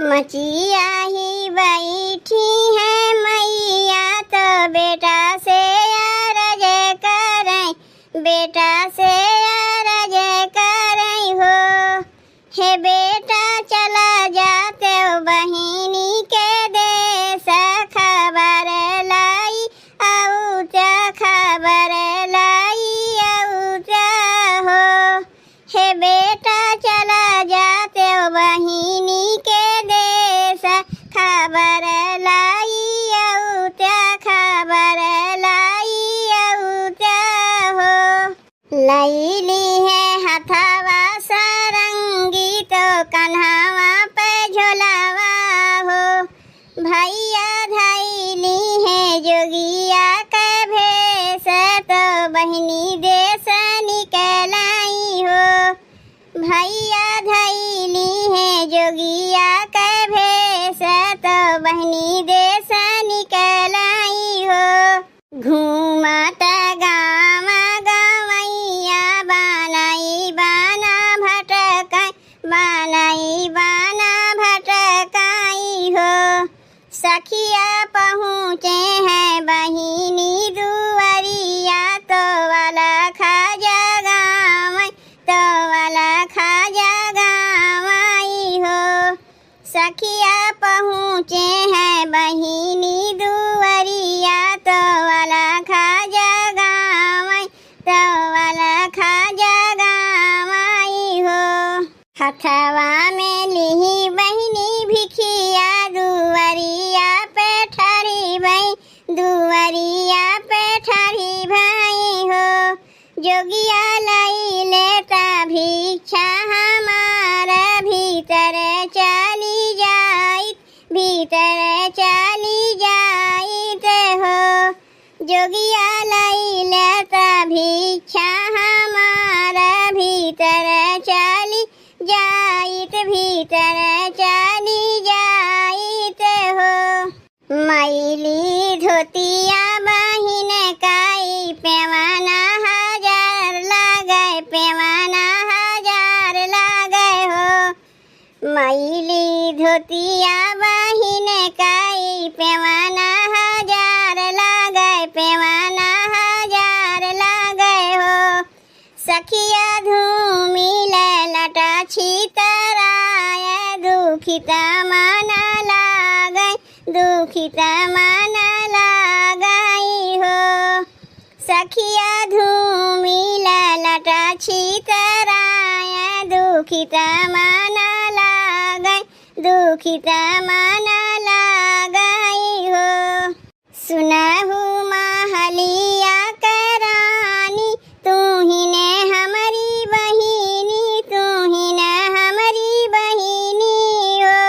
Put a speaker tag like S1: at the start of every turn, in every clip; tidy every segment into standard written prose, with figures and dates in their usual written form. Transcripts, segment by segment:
S1: मचिया ही बैठी है मैया तो बेटा से अरज करें, बेटा से अरज करें हो। हे बेटा चला जाते बहिनी के देश, खबर लाई आऊ क्या खबर लाई आऊ क्या हो। हे बेटा चला जाते बहिनी के देश, खबर लाई आऊ क्या खबर लाई आऊ क्या हो। लैली है हथवा सरंगी तो कन्हवा पे झोलावा हो। भैया धैली है जोगिया के भेष तो बहिनी देश निकलाई हो। भैया धैली है जोगिया के भेष तो बहिनी देश निकलाई हो। घूमत गाँव गवैया बनाई बाना भटकाई, बनाई बाना भटकाई हो। सखिया पहुँचे हैं बहिनी दुआरिया तो वाला खाजा गाँव, तो वाला खाजा गाँव आई हो। सखिया पहुँचे हैं बहिनी दुआरिया तो वाला खाजा गाँव, तो वाला खाजा गाँव आई हो। हथवा में लिही बहिनी भिखिया दुआरिया पे ठारी भाई, दुआरिया पे ठारी भाई हो। जोगिया लाई लेता भिक्षा हमारा भीतर चली जाइत, भीतर चली जाइत हो। जोगिया लाई लेता भिक्षा हमारा भीतर चली जाइत, भीतर चली जाइत हो। मैली धोतिया बहिन काई पैमाना हजार लागे, पैमाना हजार लागे हो। मैली धोतिया बहिन काई पैमाना हजार लागे, पैमाना हजार लागे हो। सखिया धूमी लटा छितराय दुखिता माना लागे, दुखिता माना लगाई हो। सखिया धूमी लटा छितराय दुखिता माना लागे, दुखिता माना लगाई हो। सुनहु महलिया करानी तू ही ने हमारी बहिनी, तू ही ने हमारी बहिनी हो।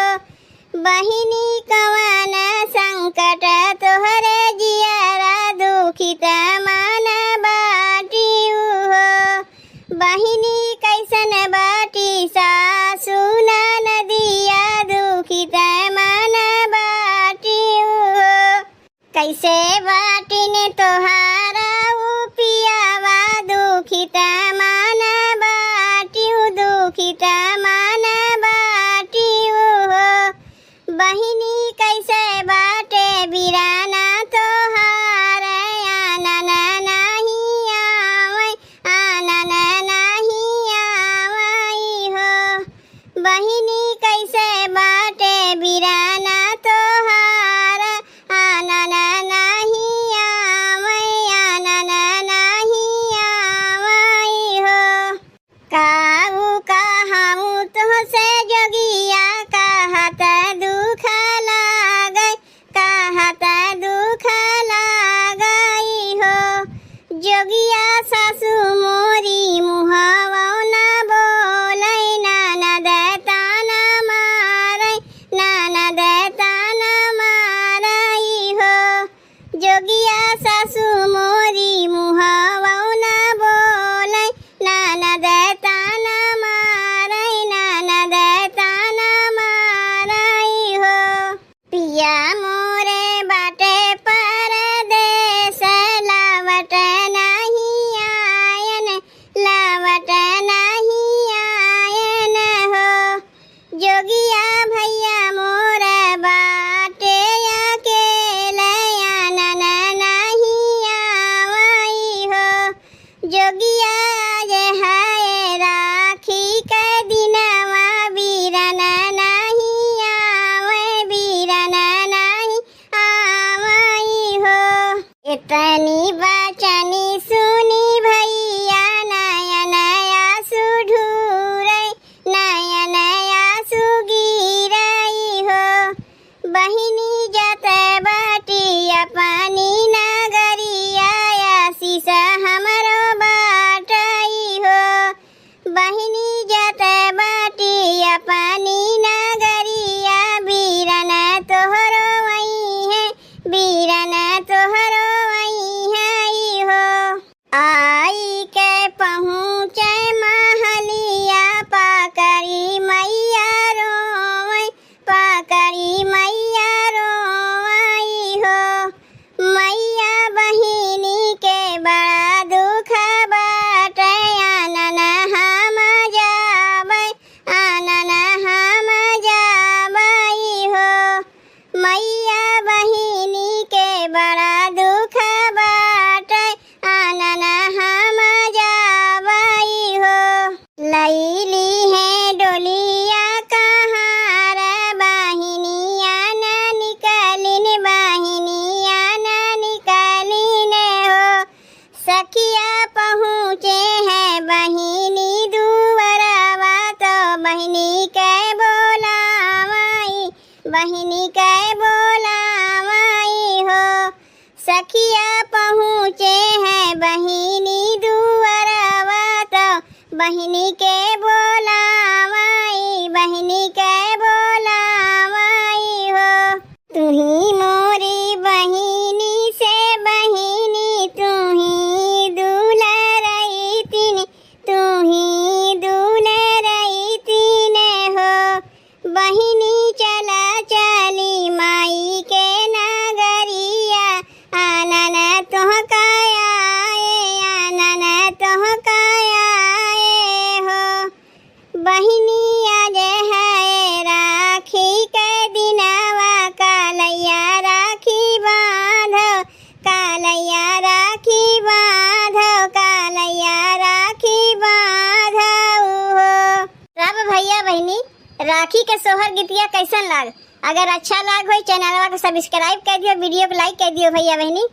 S1: बहिनी कवन संकट तोहरे जियारा दुखिता माना बाटी हो। बहिनी कैसन बाटी सासु नदिया दुखिता माना बाटी हो। कैसे बाटिन तोहारा पियावा दुखिता माना बाटी, दुखिता माना बाटी हो। बहिनी कैसे बाटे बिराना तोहार आनन नाही आवै, आनन नाही आवै हो। बहिनी कैसे बाटे बिराना तोहार आनन नाही आवै, आनन नाही आवै हो। काऊ कहाऊ तुहसे जोगिया कहत दुख लागै, कहत दुख लागै हो। जोगिया सासु मोरी मुहवा न बोलै, ननद ताना मारै, बहिनी के बोलावाई हो। सखिया पहुँचे हैं बहिनी दुअरवा तो बहिनी के बोलावाई, बहिनी के बोलावाई हो। तू ही मोरी बहिनी से बहिनी, तू ही दुलरई तीन, तू ही दुलरई तीन हो। बहिनी चला चली माई के नगरिया, आनन तोहका आए, आनन तोहका आए हो। बहिनी आज है राखी के दिनवा, कालैया राखी बांधो, कालैया राखी बांधो, कालैया राखी बांधो हो। रब भैया बहिनी राखी के सोहर गीतिया कैसन लाग? अगर अच्छा लाग हो चैनलवा को सब्सक्राइब कर दियो, वीडियो को लाइक कर दियो भैया बहिनी।